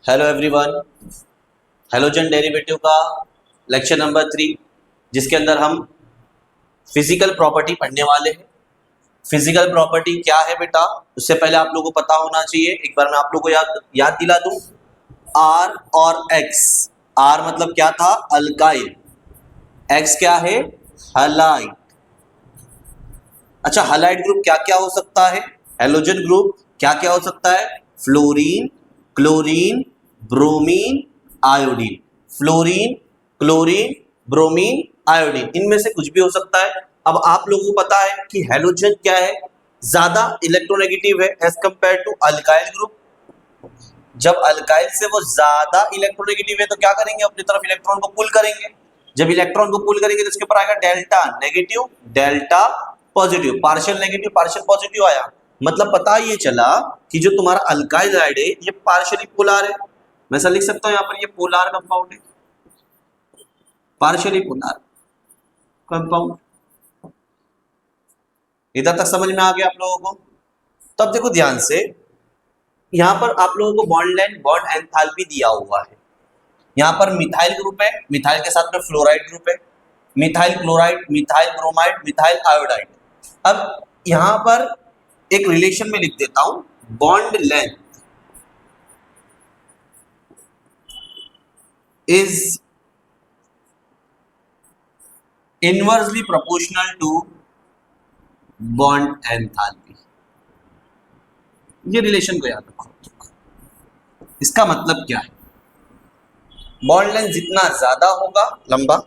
Hello everyone, halogen derivative का lecture number 3 जिसके अंदर हम फिजिकल प्रॉपर्टी पढ़ने वाले हैं। फिजिकल प्रॉपर्टी क्या है बेटा, उससे पहले आप लोगों को पता होना चाहिए। एक बार मैं आप लोगों को याद दिला दूं। आर और एक्स। आर मतलब क्या था? अल्काइल। एक्स क्या है? हैलाइड। अच्छा, हैलाइड ग्रुप क्या क्या हो सकता है? हैलोजन ग्रुप क्या क्या हो सकता है? Fluorine, chlorine, bromine, iodine. Fluorine, chlorine, bromine, iodine, इनमें से कुछ भी हो सकता है। अब आप लोगों को पता है कि हैलोजन क्या है? ज्यादा इलेक्ट्रोनेगेटिव है as compared to alkyl group. जब अल्काइल से वो ज्यादा इलेक्ट्रोनेगेटिव है तो क्या करेंगे? अपनी तरफ इलेक्ट्रॉन को पुल करेंगे। जब इलेक्ट्रॉन को पुल करेंगे तो इसके ऊपर आएगा delta negative, delta positive, partial negative, partial positive आया। मतलब पता ये चला कि जो तुम्हारा अल्काइल हाइड है ये पार्शियली पोलर है। मैं ऐसा लिख सकता हूं यहां पर ये पोलर कंपाउंड है, पार्शियली पोलर कंपाउंड। इधर तक समझ में आ गया आप लोगों को? तब देखो ध्यान से, यहां पर आप लोगों को बॉन्ड लेंथ, बॉन्ड एंथैल्पी दिया हुआ है। यहाँ पर मिथाइल ग्रुप है, मिथाइल के साथ में फ्लोराइड ग्रुप है, methyl chloride, methyl bromide, methyl iodide. अब यहां पर एक रिलेशन में लिख देता हूं, bond length is inversely proportional to bond enthalpy. ये रिलेशन को याद रखो। इसका मतलब क्या है? बॉन्ड लेंथ जितना ज्यादा होगा लंबा,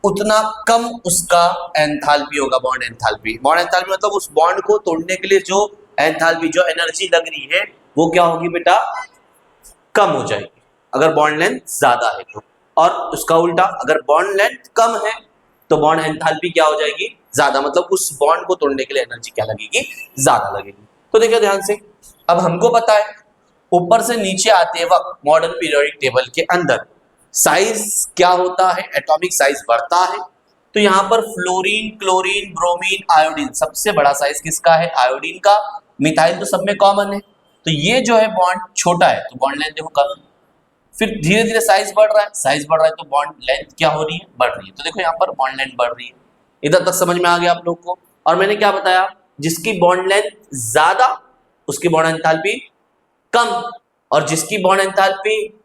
उतना कम उसका एंथैल्पी होगा। बॉन्ड एंथैल्पी, बॉन्ड एंथैल्पी मतलब उस बॉन्ड को तोड़ने के लिए जो एंथैल्पी, जो एनर्जी लग रही है वो क्या होगी बेटा? कम हो जाएगी अगर बॉन्ड लेंथ ज्यादा है तो। और उसका उल्टा, अगर बॉन्ड लेंथ कम है तो बॉन्ड एंथैल्पी क्या हो जाएगी? ज्यादा। मतलब उस बॉन्ड को तोड़ने के लिए एनर्जी क्या लगेगी? ज्यादा लगेगी। तो देखिए ध्यान से, अब हमको पता है ऊपर से नीचे आते वक्त मॉडर्न पीरियोडिक टेबल के अंदर साइज क्या होता है? एटॉमिक साइज बढ़ता है। तो यहाँ पर फ्लोरीन, क्लोरीन, ब्रोमीन, आयोडीन, सबसे बड़ा साइज किसका है? आयोडीन का। मिथाइल तो सब में कॉमन है, तो ये जो है बॉन्ड छोटा है तो बॉन्ड लेंथ देखो कम। फिर धीरे धीरे साइज बढ़ रहा है, साइज बढ़ रहा है तो बॉन्ड लेंथ क्या हो रही है? बढ़ रही है। तो देखो यहाँ पर बॉन्ड लेंथ बढ़ रही है। इधर तक समझ में आ गया आप लोग को? और मैंने क्या बताया? जिसकी बॉन्ड लेंथ ज्यादा उसकी बॉन्ड एंथैल्पी कम, और जिसकी बॉन्ड एंथैल्पी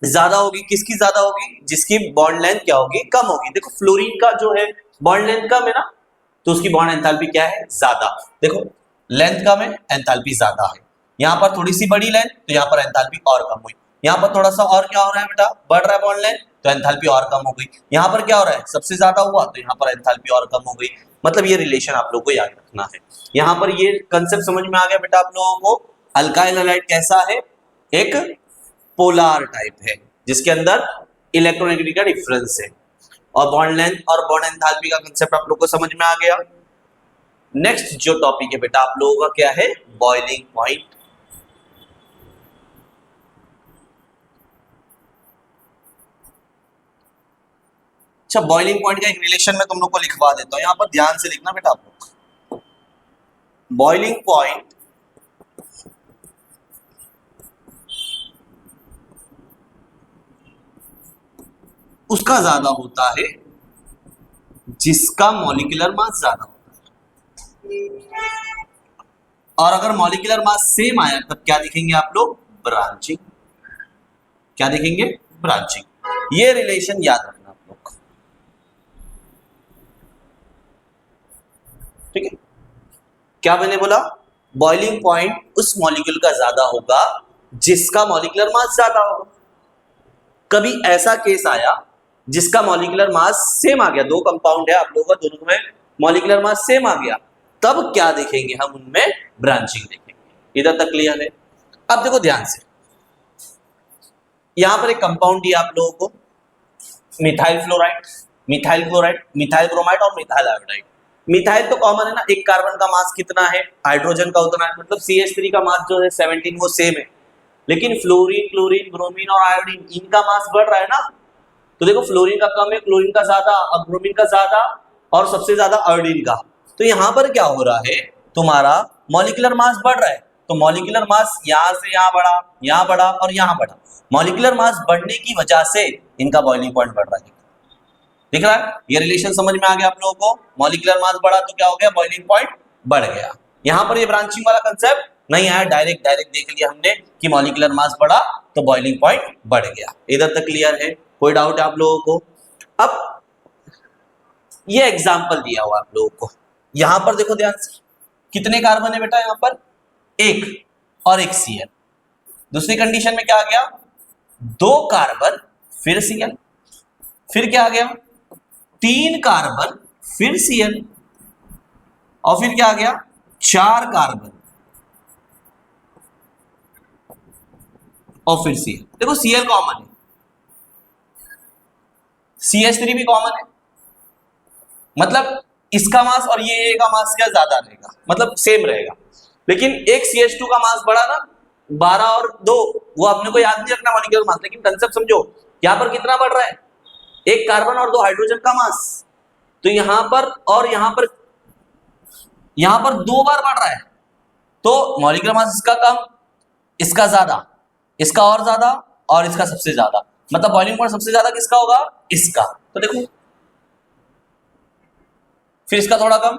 ज्यादा होगी, किसकी ज्यादा होगी? जिसकी बॉन्ड लेंथ क्या होगी? कम होगी। देखो फ्लोरीन का जो है बॉन्ड लेंथ कम है ना, तो उसकी बॉन्ड एंथैल्पी क्या है? ज्यादा। देखो लेंथ कम है, एंथैल्पी ज्यादा है। यहाँ पर थोड़ी सी बड़ी लेंथ तो यहाँ पर एंथैल्पी और कम हुई। यहाँ पर थोड़ा सा और क्या हो रहा है बेटा? बढ़ रहा है बॉन्ड लेंथ तो एंथैल्पी और कम हो गई। यहाँ पर क्या हो रहा है? सबसे ज्यादा हुआ तो यहाँ पर एंथैल्पी और कम हो गई। मतलब ये रिलेशन आप लोग को याद रखना है। यहाँ पर ये कंसेप्ट समझ में आ गया बेटा आप लोगों को? अल्काइल हैलाइड कैसा है? एक पोलर टाइप है जिसके अंदर इलेक्ट्रोनेगेटिविटी का डिफरेंस है। और बॉन्ड लेंथ और बॉन्ड एंथैल्पी का कांसेप्ट आप लोग को समझ में आ गया। नेक्स्ट जो टॉपिक है बेटा आप लोगों का क्या है? Boiling point. अच्छा, बॉइलिंग पॉइंट का एक रिलेशन में तुम लोग को लिखवा देता हूं, यहां पर ध्यान से लिखना बेटा आप लोग। बॉइलिंग पॉइंट उसका ज्यादा होता है जिसका मॉलिक्यूलर मास ज्यादा होता है। और अगर मॉलिक्यूलर मास सेम आया तब क्या दिखेंगे आप लोग? ब्रांचिंग। क्या दिखेंगे? ब्रांचिंग। ये रिलेशन याद रखना आप लोग, ठीक है? क्या मैंने बोला? बॉइलिंग पॉइंट उस मॉलिक्यूल का ज्यादा होगा जिसका मॉलिक्यूलर मास ज्यादा होगा। कभी ऐसा केस आया जिसका मॉलिक्यूलर मास सेम आ गया, दो कंपाउंड है आप लोगों का, दोनों में मॉलिक्यूलर मास सेम आ गया, तब क्या देखेंगे हम? उनमें ब्रांचिंग देखेंगे। इधर तक क्लियर है? अब देखो ध्यान से, यहां पर एक कंपाउंड दिया आप लोगों को, methyl fluoride, methyl chloride, methyl bromide और मिथाइल आयोडाइड। मिथाइल तो कॉमन है ना, एक कार्बन का मास कितना है? हाइड्रोजन का उतना है, मतलब CH3 का मास जो है 17 वो सेम है। लेकिन फ्लोरीन, क्लोरीन, ब्रोमीन और आयोडीन इनका मास बढ़ रहा है ना। तो देखो फ्लोरीन का कम है, क्लोरीन का ज्यादा और ब्रोमीन का ज्यादा और सबसे ज्यादा आयोडीन का। तो यहां पर क्या हो रहा है? तुम्हारा मॉलिक्यूलर मास बढ़ रहा है तो मॉलिक्यूलर मास यहां से यहां बढ़ा और यहां बढ़ा। मॉलिक्यूलर मास बढ़ने की वजह से इनका बॉइलिंग पॉइंट बढ़ रहा है। दिख रहा है? ये रिलेशन समझ में आ गया आप लोगों को? मॉलिक्यूलर मास बढ़ा तो क्या हो गया? बॉइलिंग पॉइंट बढ़ गया। यहां पर ये ब्रांचिंग वाला कंसेप्ट नहीं आया, डायरेक्ट देख लिया हमने कि मॉलिक्यूलर मास बढ़ा तो बॉइलिंग पॉइंट बढ़ गया। इधर तक क्लियर है? कोई डाउट है आप लोगों को? अब ये एग्जांपल दिया हुआ आप लोगों को, यहां पर देखो ध्यान से, कितने कार्बन है बेटा? यहां पर एक और एक Cl। दूसरी कंडीशन में क्या आ गया? 2 कार्बन फिर Cl, फिर क्या आ गया? 3 कार्बन फिर Cl, और फिर क्या आ गया? 4 कार्बन और फिर Cl। देखो Cl कॉमन है, CH3 भी कॉमन है, मतलब इसका मास और ये A का मास क्या ज्यादा रहेगा, मतलब सेम रहेगा। लेकिन एक CH2 का मास बढ़ा ना, 12 और 2, वो अपने को याद नहीं रखना मॉलिक्यूलर मास, लेकिन कंसेप्ट समझो। यहां पर कितना बढ़ रहा है? 1 कार्बन और 2 हाइड्रोजन का मास, तो यहां पर और यहां पर 2 बार बढ़ रहा है, तो मॉलिक्यूलर मास इसका कम, इसका ज्यादा, इसका और ज्यादा, और इसका सबसे ज्यादा, मतलब बॉइलिंग पॉइंट सबसे ज्यादा किसका होगा? इसका। तो देखो, फिर इसका थोड़ा कम,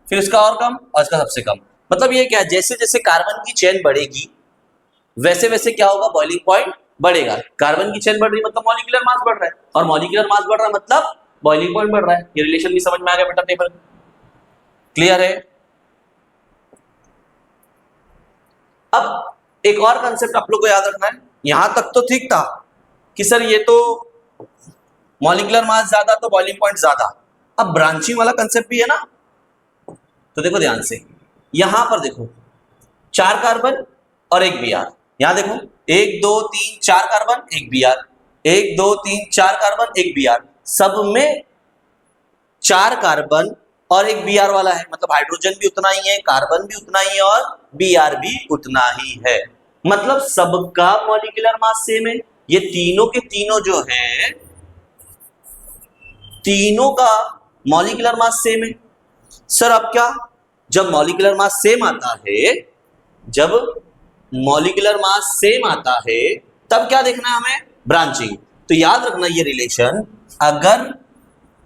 फिर इसका और कम, और इसका सबसे कम। मतलब ये क्या है? जैसे जैसे कार्बन की चेन बढ़ेगी वैसे वैसे क्या होगा? बॉइलिंग पॉइंट बढ़ेगा। कार्बन की चेन बढ़ रही मतलब मॉलिक्यूलर मास बढ़ रहा है, और मॉलिक्यूलर मास बढ़ रहा है मतलब बॉइलिंग पॉइंट बढ़ रहा है। ये रिलेशन भी समझ में आ गया बेटा? टेबल क्लियर है? अब एक और कंसेप्ट आप लोग को याद रखना है। यहां तक तो ठीक था कि सर ये तो मॉलिक्यूलर मास ज्यादा तो बॉइलिंग पॉइंट ज्यादा। अब ब्रांचिंग वाला कंसेप्ट भी है ना, तो देखो ध्यान से, यहां पर देखो 4 कार्बन और 1 Br। यहां देखो 1 2 3 4 कार्बन 1 Br, 1 2 3 4 कार्बन 1 Br, सब में 4 कार्बन और 1 Br वाला है, मतलब हाइड्रोजन भी उतना ही है, कार्बन भी उतना ही है, और Br भी उतना ही है, मतलब सबका मॉलिक्यूलर मास सेम है। ये तीनों के तीनों जो है, तीनों का मॉलिक्यूलर मास सेम है। सर अब क्या? जब मॉलिक्यूलर मास सेम आता है, जब मॉलिक्यूलर मास सेम आता है, तब क्या देखना है हमें? ब्रांचिंग। तो याद रखना ये रिलेशन, अगर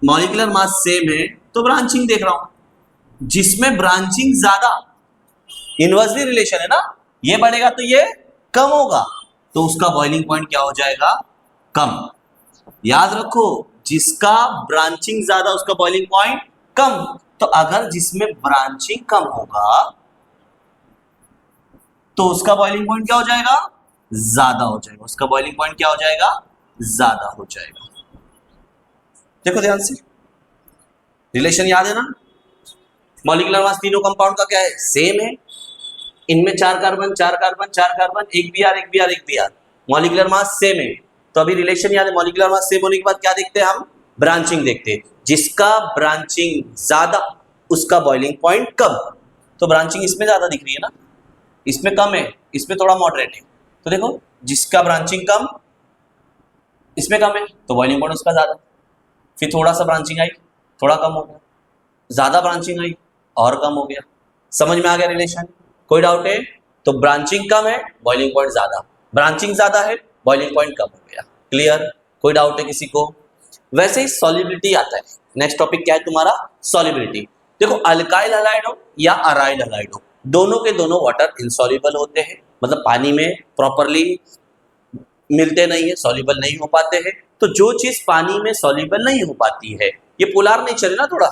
मॉलिक्यूलर मास सेम है तो ब्रांचिंग देख रहा हूं, जिसमें ब्रांचिंग ज्यादा, इनवर्सली रिलेशन है ना, ये बढ़ेगा तो ये कम होगा, तो उसका बॉइलिंग पॉइंट क्या हो जाएगा? कम। याद रखो, जिसका ब्रांचिंग ज्यादा उसका बॉइलिंग पॉइंट कम। तो अगर जिसमें ब्रांचिंग कम होगा तो उसका बॉइलिंग पॉइंट क्या हो जाएगा? ज्यादा हो जाएगा। उसका बॉइलिंग पॉइंट क्या हो जाएगा? ज्यादा हो जाएगा। देखो ध्यान से, रिलेशन याद है ना? मॉलिक्यूलर मास तीनों कंपाउंड का क्या है? सेम है। इनमें 4 carbon 4 carbon 4 carbon, 1 Br 1 Br 1 Br, molecular mass same है। तो अभी रिलेशन याद है, मॉलिक्यूलर मास सेम होने के बाद क्या देखते हैं हम? ब्रांचिंग देखते हैं। जिसका ब्रांचिंग ज्यादा उसका बॉइलिंग पॉइंट कम। तो ब्रांचिंग इसमें ज्यादा दिख रही है ना, इसमें कम है, इसमें थोड़ा मॉडरेट है। तो देखो, जिसका ब्रांचिंग कम इसमें कम है तो बॉइलिंग पॉइंट उसका ज्यादा। फिर थोड़ा सा ब्रांचिंग आई, थोड़ा कम हो गया, ज्यादा ब्रांचिंग आई और कम हो गया। समझ में आ गया रिलेशन? कोई डाउट है? तो ब्रांचिंग कम है, बॉइलिंग पॉइंट ज्यादा, ब्रांचिंग ज्यादा है, बॉइलिंग पॉइंट कम हो गया। क्लियर? कोई डाउट है किसी को? वैसे ही सॉल्युबिलिटी आता है। नेक्स्ट टॉपिक क्या है तुम्हारा? सॉल्युबिलिटी। देखो, अल्काइल हैलाइड हो या अराइल हैलाइड हो, दोनों के दोनों वाटर इनसॉल्युबल होते हैं, मतलब पानी में प्रॉपरली मिलते नहीं है, सॉल्युबल नहीं हो पाते हैं। तो जो चीज पानी में सॉल्युबल नहीं हो पाती है, ये पोलर नेचर है ना, थोड़ा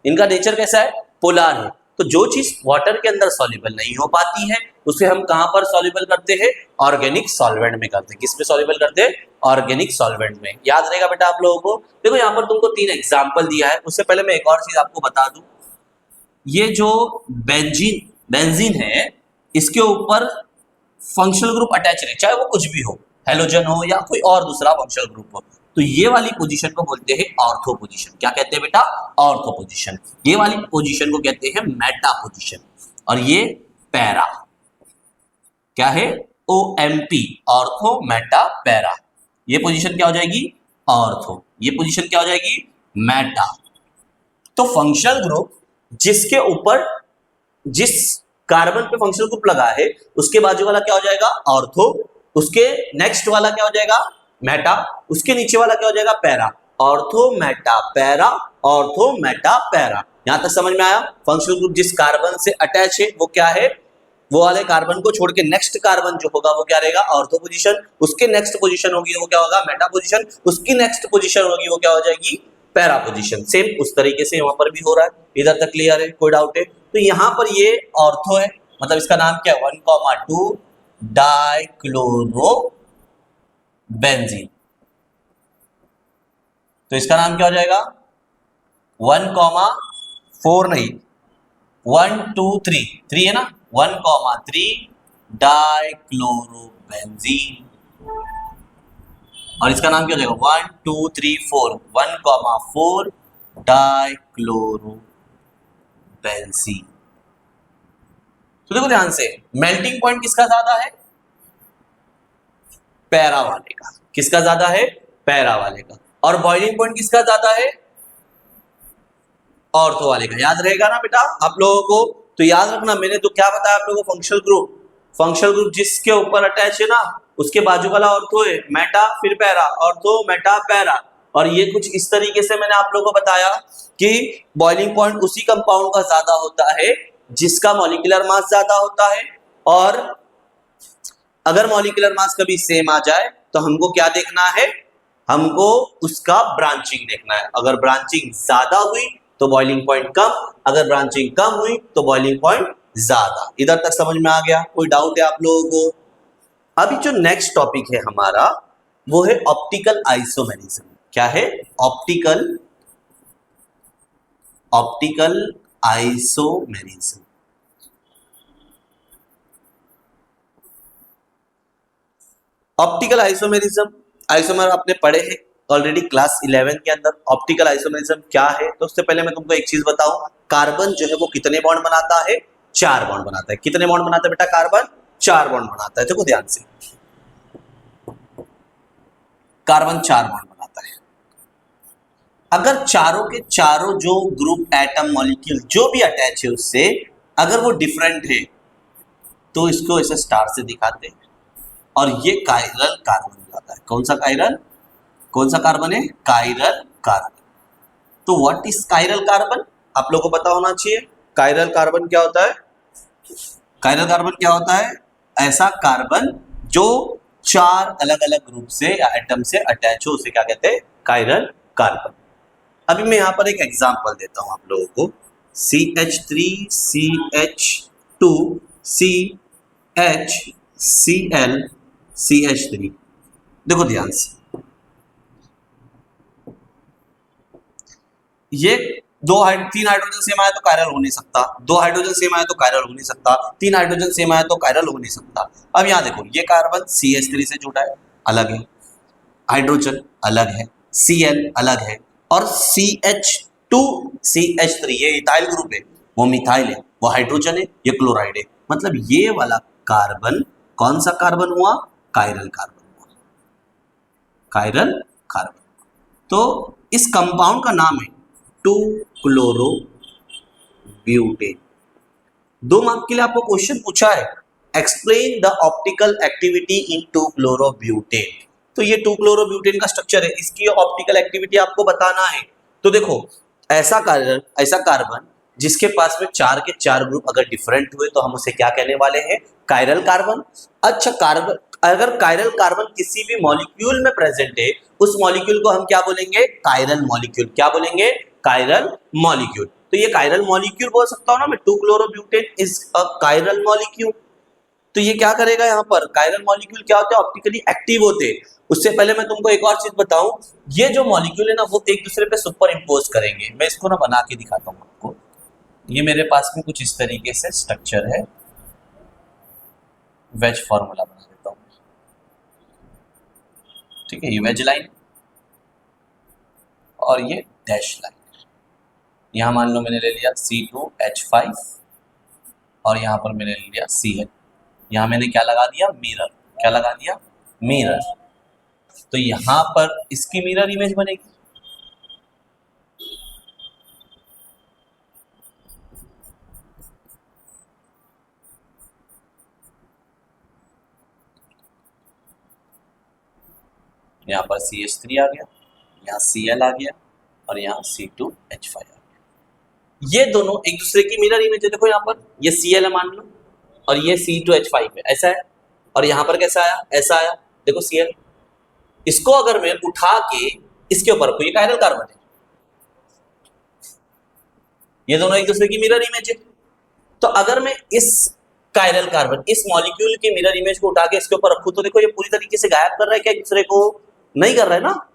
इनका नेचर कैसा है? पोलर है। तो जो चीज वाटर के अंदर सॉल्युबल नहीं हो पाती है, उसे हम कहां पर सॉल्युबल करते हैं? ऑर्गेनिक सॉल्वेंट में करते हैं। किस में सॉल्युबल करते हैं? ऑर्गेनिक सॉल्वेंट में। याद रहेगा बेटा आप लोगों को? देखो यहाँ पर तुमको 3 एग्जाम्पल दिया है। उससे पहले मैं एक और चीज आपको बता दूं, ये जो बेंजीन है, इसके ऊपर फंक्शनल ग्रुप अटैच है, चाहे वो कुछ भी हो, हेलोजन हो या कोई और दूसरा फंक्शनल ग्रुप हो, तो ये वाली पोजीशन को बोलते हैं ऑर्थो पोजीशन। क्या कहते हैं बेटा? Ortho position. ये वाली पोजीशन को कहते हैं मेटा पोजीशन, और ये पैरा। क्या है? OMP, ortho Meta para. ये पोजीशन क्या हो जाएगी? ऑर्थो। ये पोजीशन क्या हो जाएगी? मेटा। तो फंक्शनल ग्रुप जिसके ऊपर जिस कार्बन पे फंक्शनल ग्रुप लगा है, उसके बाजू वाला क्या हो जाएगा ऑर्थो, उसके नेक्स्ट वाला क्या हो जाएगा मेटा, उसके नीचे वाला क्या हो जाएगा para. Ortho Meta para, ortho Meta para. यहां तक समझ में आया। फंक्शनल ग्रुप जिस कार्बन से अटैच है वो क्या है, वो वाले कार्बन को छोड़ के नेक्स्ट कार्बन जो होगा वो क्या रहेगा ऑर्थो पोजीशन, उसके नेक्स्ट पोजीशन होगी वो क्या होगा मेटा पोजीशन, उसकी नेक्स्ट पोजीशन होगी वो क्या हो जाएगी पैरा पोजीशन। सेम उस तरीके से यहाँ पर भी हो रहा है। इधर तक क्लियर है, कोई डाउट है? तो यहाँ पर ये ऑर्थो है, मतलब इसका नाम क्या है 1,2 डाइक्लोरो बेंजीन। तो इसका नाम क्या हो जाएगा 1,4 नहीं 1 2 3 3 है ना 1,3 डाइक्लोरोबेंजीन। और इसका नाम क्या हो जाएगा 1 2 3 4 1,4 डाइक्लोरोबेंजीन। तो देखो ध्यान से, मेल्टिंग पॉइंट किसका ज्यादा है पैरा वाले का। किसका ज्यादा है पैरा वाले का। और बॉइलिंग पॉइंट किसका ज्यादा है ऑर्थो वाले का। याद रहेगा ना बेटा आप लोगों को? तो याद रखना, मैंने तो क्या बताया आप लोगों को फंक्शनल ग्रुप जिसके ऊपर अटैच है ना उसके बाजू वाला ऑर्थो है, मेटा फिर पैरा, ऑर्थो मेटा पैरा। और ये कुछ इस तरीके से मैंने आप लोगों को बताया कि बॉइलिंग पॉइंट उसी कंपाउंड का ज्यादा होता है जिसका मॉलिक्यूलर मास ज्यादा होता है। और अगर मॉलिक्यूलर मास कभी सेम आ जाए तो हमको क्या देखना है, हमको उसका ब्रांचिंग देखना है। अगर ब्रांचिंग ज्यादा हुई तो बॉइलिंग पॉइंट कम, अगर ब्रांचिंग कम हुई तो बॉइलिंग पॉइंट ज्यादा। इधर तक समझ में आ गया? कोई डाउट है आप लोगों को? अभी जो नेक्स्ट टॉपिक है हमारा वो है ऑप्टिकल आइसोमेरिज्म। क्या है optical isomerism. Optical isomerism, isomer आपने पढ़े हैं ऑलरेडी क्लास 11 के अंदर। ऑप्टिकल आइसोमेरिज्म क्या है? तो उससे पहले मैं तुमको एक चीज बताऊं, कार्बन जो है वो कितने बॉन्ड बनाता है 4 बॉन्ड बनाता है। कितने बॉन्ड बनाता है बेटा कार्बन 4 बॉन्ड बनाता है। देखो ध्यान से, कार्बन 4 बॉन्ड बनाता है। अगर चारों के चारों जो ग्रुप एटम मॉलिक्यूल जो भी अटैच है उससे अगर वो डिफरेंट है तो इसको ऐसे स्टार से दिखाते हैं और ये कायरल कार्बन जाता है। कौन सा कायरल, कौन सा कार्बन है कायरल कार्बन। तो व्हाट इज कायरल कार्बन आप लोगों को पता होना चाहिए। कायरल कार्बन क्या होता है? कायरल कार्बन क्या होता है? ऐसा कार्बन जो 4 अलग अलग ग्रुप से या एटम से अटैच हो उसे क्या कहते हैं कायरल कार्बन। अभी मैं यहां पर एक एग्जांपल देता हूं आप लोगों को। CH3 CH2 CHCl CH3। देखो ध्यान से, ये 3 हाइड्रोजन सेम आया तो कायरल हो नहीं सकता, 2 हाइड्रोजन सेम आया तो कायरल हो नहीं सकता, 3 हाइड्रोजन सेम आया तो कायरल हो नहीं सकता। अब यहां देखो, ये कार्बन CH3 से जुड़ा है, अलग है, हाइड्रोजन अलग है, Cl अलग है, और CH2 CH3 ये इथाइल ग्रुप है, वो मिथाइल है, वो हाइड्रोजन है, ये क्लोराइड है। मतलब ये वाला कार्बन कौन सा कार्बन हुआ कायरल कार्बन हुआ, कायरल कार्बन। तो इस कंपाउंड का नाम है 2-क्लोरोब्यूटेन। 2 मार्क के लिए आपको क्वेश्चन पूछा है, explain the optical activity in 2-क्लोरोब्यूटेन। तो ये 2-क्लोरोब्यूटेन का स्ट्रक्चर है, इसकी ऑप्टिकल एक्टिविटी आपको बताना है। तो देखो, ऐसा कार्बन जिसके पास में 4 के 4 ग्रुप अगर डिफरेंट हुए तो हम उसे क्या कहने वाले हैं कायरल कार्बन। अच्छा, कार्बन अगर कायरल कार्बन किसी भी मॉलिक्यूल में प्रेजेंट है उस मॉलिक्यूल को हम क्या बोलेंगे कायरल मॉलिक्यूल। क्या बोलेंगे कायरल मॉलिक्यूल। तो ये कायरल मॉलिक्यूल बोल सकता हूं ना मैं, 2-क्लोरोब्यूटेन इज अ कायरल मॉलिक्यूल। तो ये क्या करेगा यहाँ पर, कायरल मॉलिक्यूल क्या होते हैं ऑप्टिकली एक्टिव होते हैं। उससे पहले मैं तुमको एक और चीज बताऊं, ये जो मॉलिक्यूल है ना वो एक दूसरे पे सुपर इम्पोज करेंगे। मैं इसको ना बना के दिखाता हूँ आपको। ये मेरे पास में कुछ इस तरीके से स्ट्रक्चर है, वेज फॉर्मूला बना देता हूँ। ठीक है, ये वेज लाइन और ये डैश लाइन। यहां मान लो मैंने ले लिया C2H5 और यहां पर मैंने ले लिया Cl। यहां मैंने क्या लगा दिया मिरर। क्या लगा दिया मिरर। तो यहां पर इसकी मिरर इमेज बनेगी। यहाँ पर CH3 आ गया, यहाँ Cl आ गया और यहाँ C2H5 आ गया। ये दोनों एक दूसरे की मिरर इमेज है। देखो यहाँ पर ये Cl है मान लो और ये C2H5 है, ऐसा है। और यहाँ पर कैसा आया, ऐसा आया। देखो Cl, इसको अगर मैं उठा के इसके ऊपर रखूं, ये कायरल कार्बन है, ये दोनों एक दूसरे की मिरर इमेज है। तो अगर मैं इस कायरल कार्बन, इस मॉलिक्यूल की मिरर इमेज को उठा के इसके ऊपर रखूं तो देखो ये पूरी तरीके से गायब कर रहा है क्या एक दूसरे को? नहीं कर रहा है ना।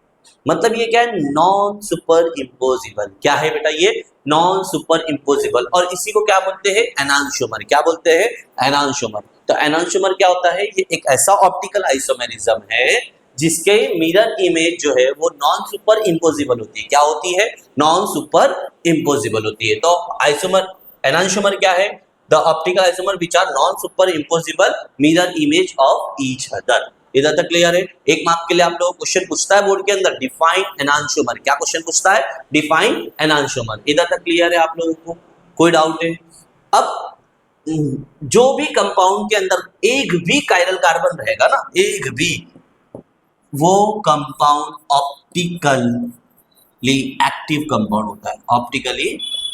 मतलब ये क्या है, नॉन सुपर इम्पोजिबल। क्या है बेटा ये? Non super imposable. और इसी को क्या बोलते हैं? एनांशोमर। क्या बोलते हैं? एनांशोमर। तो एनांशोमर क्या होता है? ये एक ऐसा ऑप्टिकल आइसोमेरिज्म है जिसके मिरर इमेज जो है वो नॉन सुपर इम्पोजिबल होती है। क्या होती है? नॉन सुपर इम्पोजिबल होती है। तो आइसोमर, एनांशोमर क्या है? The optical isomer which are non super impossible mirror image of each other. इधर तक क्लियर है? एक मार्क के लिए आप लोग क्वेश्चन पूछता है बोर्ड के अंदर, डिफाइन एनांशोमर। क्या क्वेश्चन पूछता है? डिफाइन एनांशोमर। इधर तक क्लियर है आप लोगों को? कोई डाउट है? अब जो भी कंपाउंड के अंदर एक भी कायरल कार्बन रहेगा ना, एक भी, वो कंपाउंड ऑप्टिकली एक्टिव कंपाउंड होता है। ऑप्टिकली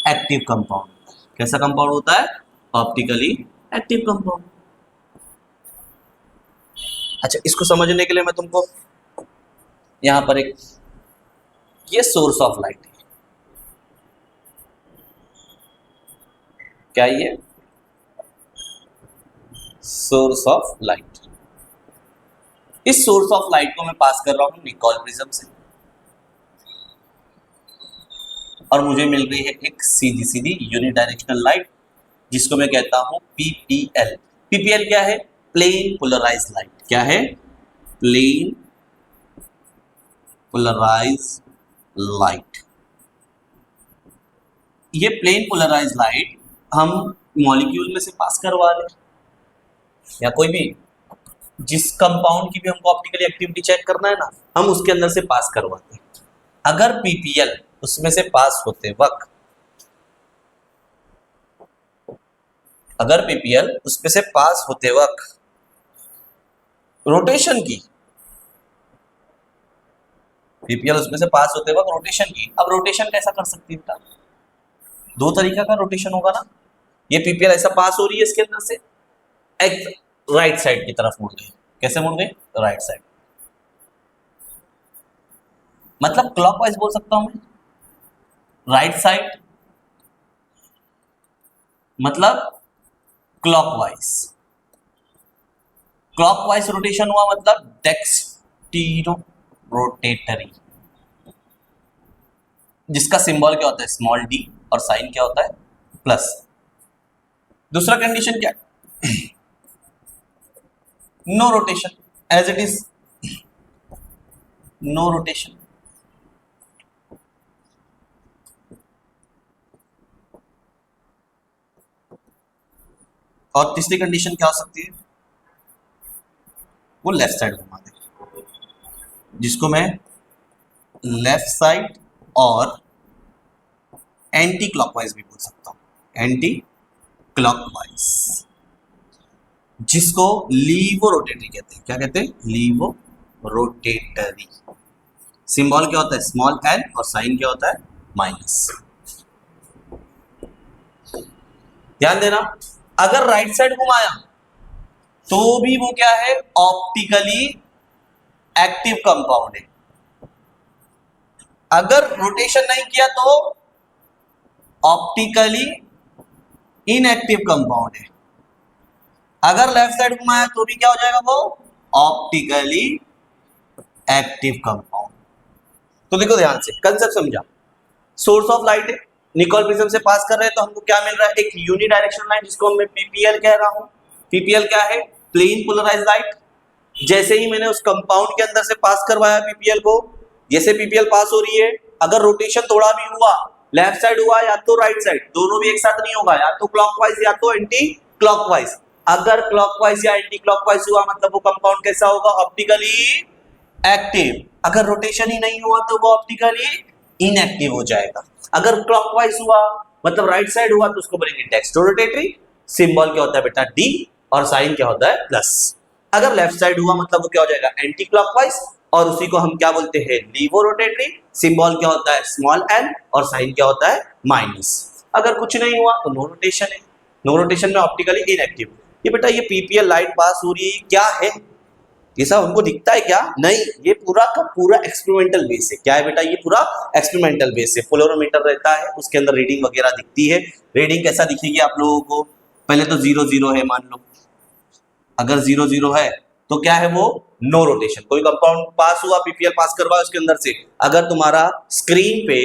एक्टिव कंपाउंड होता है। कैसा कंपाउंड होता है? Optically active compound. अच्छा, इसको समझने के लिए मैं तुमको यहां पर एक, ये सोर्स ऑफ लाइट है। क्या ये? Source of light. इस सोर्स ऑफ लाइट को मैं पास कर रहा हूं निकोल प्रिज्म से और मुझे मिल रही है एक सीधी सीधी यूनिडायरेक्शनल लाइट जिसको मैं कहता हूं PPL। PPL क्या है? Plane polarised light. क्या है? Plane polarised light. ये प्लेन पोलराइज्ड लाइट हम मॉलिक्यूल में से पास करवा रहे हैं, या कोई भी जिस कंपाउंड की भी हमको ऑप्टिकली एक्टिविटी चेक करना है ना, हम उसके अंदर से पास करवाते हैं। अगर PPL उसमें से पास होते वक्त, अगर PPL उसमें से पास होते वक्त रोटेशन की, PPL उसमें से पास होते वक्त रोटेशन की। अब रोटेशन कैसा कर सकती है बेटा? दो तरीका का रोटेशन होगा ना। ये PPL ऐसा पास हो रही है इसके अंदर से, एक राइट साइड की तरफ मुड़ गई। कैसे मुड़ गई? Right side. मतलब क्लॉकवाइज बोल सकता हूं मैं, राइट साइड मतलब क्लॉकवाइज। क्लॉकवाइज रोटेशन हुआ मतलब डेक्स्टिरो रोटेटरी, जिसका सिंबल क्या होता है? स्मॉल d और साइन क्या होता है? प्लस। दूसरा कंडीशन क्या? No rotation, as it is no rotation. और तीसरी कंडीशन क्या हो सकती है? वो लेफ्ट साइड घुमा दे, जिसको मैं लेफ्ट साइड और एंटी क्लॉकवाइज भी बोल सकता हूं। एंटी क्लॉकवाइज, जिसको लीवो रोटेटरी कहते हैं। क्या कहते हैं? लीवो रोटेटरी। सिंबल क्या होता है? स्मॉल एल और साइन क्या होता है? माइनस। ध्यान देना, अगर राइट साइड घुमाया तो भी वो क्या है? ऑप्टिकली एक्टिव कंपाउंड है। अगर रोटेशन नहीं किया तो ऑप्टिकली इनएक्टिव कंपाउंड है। अगर लेफ्ट साइड घुमाया तो भी क्या हो जाएगा? वो ऑप्टिकली एक्टिव कंपाउंड। तो देखो ध्यान से, कंसेप्ट समझा। सोर्स ऑफ लाइट है, निकोल प्रिज्म से पास कर रहे हैं तो हमको क्या मिल रहा है? एक यूनिडायरेक्शनल लाइट जिसको मैं PPL कह रहा हूं। PPL क्या है? Plane polarised light. जैसे ही मैंने उस कंपाउंड के अंदर से पास करवाया PPL को, जैसे PPL पास हो रही है, अगर रोटेशन थोड़ा भी हुआ, लेफ्ट साइड हुआ या तो राइट साइड, दोनों भी एक साथ नहीं होगा, या तो क्लॉकवाइज या तो एंटी क्लॉकवाइज। अगर क्लॉकवाइज या एंटी क्लॉकवाइज हुआ मतलब वो कंपाउंड कैसा होगा? Optically active. अगर रोटेशन ही नहीं हुआ तो वो ऑप्टिकली इनएक्टिव हो जाएगा। अगर क्लॉकवाइज हुआ मतलब राइट साइड हुआ तो उसको बोलेंगे डेक्स्ट्रोरोटेटरी। सिंबल क्या होता है बेटा? D और साइन क्या होता है? प्लस। अगर लेफ्ट साइड हुआ मतलब वो क्या हो जाएगा? एंटी क्लॉकवाइज और उसी को हम क्या बोलते हैं, लीवो रोटेटरी। सिंबल क्या होता है, स्मॉल एन, और साइन क्या होता है, माइनस। अगर कुछ नहीं हुआ तो नो रोटेशन है। नो रोटेशन में ऑप्टिकली इनएक्टिव। ये बेटा ये पीपीएल लाइट पास हो रही है, क्या है ये सब हमको दिखता है क्या, नहीं, ये पूरा का पूरा एक्सपेरिमेंटल बेस है। क्या है बेटा, ये पूरा एक्सपेरिमेंटल बेस है। फ्लोरोमीटर रहता है, उसके अंदर रीडिंग वगैरह दिखती है। रीडिंग कैसा दिखेगी आप लोगों को, पहले तो 0 0 है मान लो, अगर 0 0 है तो क्या है वो, नो रोटेशन। कोई कंपाउंड पास हुआ, पीपीएल पास करवा उसके अंदर से, अगर तुम्हारा स्क्रीन पे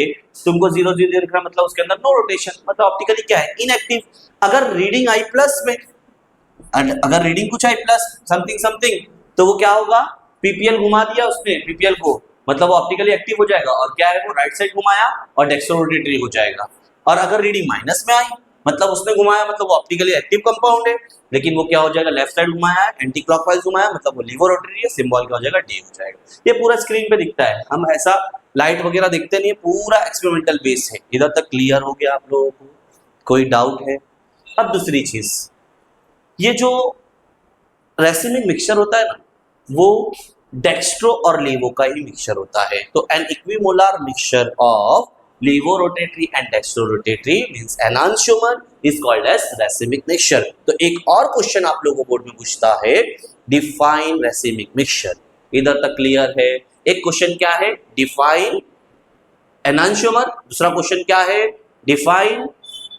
तुमको 0 0 दिख रहा मतलब उसके अंदर नो रोटेशन, मतलब ऑप्टिकली क्या है, इनएक्टिव। अगर रीडिंग आई प्लस में, अगर रीडिंग कुछ आई प्लस समथिंग समथिंग, तो वो क्या होगा, पीपीएल घुमा दिया उसने पीपीएल को, मतलब वो ऑप्टिकली एक्टिव हो जाएगा। और क्या है, वो राइट साइड घुमाया और डेक्स्ट्रोरोटेटरी हो जाएगा। और अगर रीडिंग माइनस में आई, मतलब उसने घुमाया, मतलब वो ऑप्टिकली एक्टिव कंपाउंड है, लेकिन वो क्या हो जाएगा, लेफ्ट साइड घुमाया है, एंटी क्लॉकवाइज घुमाया, मतलब वो लीवो रोटरी है, सिंबल क्या हो जाएगा, डी हो जाएगा। ये पूरा स्क्रीन पे दिखता है, हम ऐसा लाइट वगैरह देखते नहीं है, पूरा एक्सपेरिमेंटल बेस है। इधर तक क्लियर हो गया आप लोगों को, कोई डाउट है? अब दूसरी चीज, ये जो रेसिमिक मिक्सचर होता है ना, वो डेक्स्ट्रो और लीवो का ही मिक्सचर होता है। तो an equimolar mixture of laevo rotatory and dextro rotatory means enantiomer is called as racemic mixture. तो एक और क्वेश्चन आप लोगों को बोर्ड में पूछता है, डिफाइन रेसिमिक मिक्सचर। इधर तक क्लियर है? एक क्वेश्चन क्या है, डिफाइन एनांशियोमर, दूसरा क्वेश्चन क्या है, डिफाइन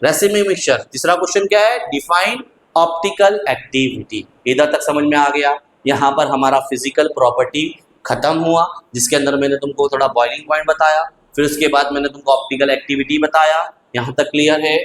रेसिमिक मिक्सचर, तीसरा क्वेश्चन क्या है, डिफाइन ऑप्टिकल एक्टिविटी। इधर तक समझ में आ गया? यहाँ पर हमारा फिजिकल प्रॉपर्टी खत्म हुआ, जिसके अंदर मैंने तुमको थोड़ा बॉइलिंग पॉइंट बताया, फिर उसके बाद मैंने तुमको ऑप्टिकल एक्टिविटी बताया। यहाँ तक क्लियर है?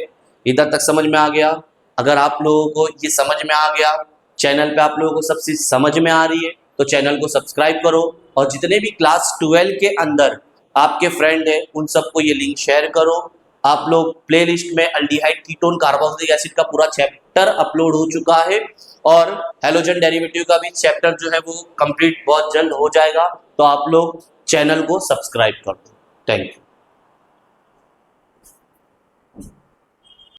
इधर तक समझ में आ गया? अगर आप लोगों को ये समझ में आ गया, चैनल पे आप लोगों को सब चीज समझ में आ रही है, तो चैनल को सब्सक्राइब करो, और जितने भी क्लास 12 के अंदर आपके फ्रेंड है उन सबको ये लिंक शेयर करो। आप लोग प्लेलिस्ट में अल्डिहाइड कीटोन कार्बोक्सिलिक एसिड का पूरा चैप्टर अपलोड हो चुका है, और हैलोजन डेरिवेटिव का भी चैप्टर जो है वो कंप्लीट बहुत जल्द हो जाएगा। तो आप लोग चैनल को सब्सक्राइब कर दो। Thank you.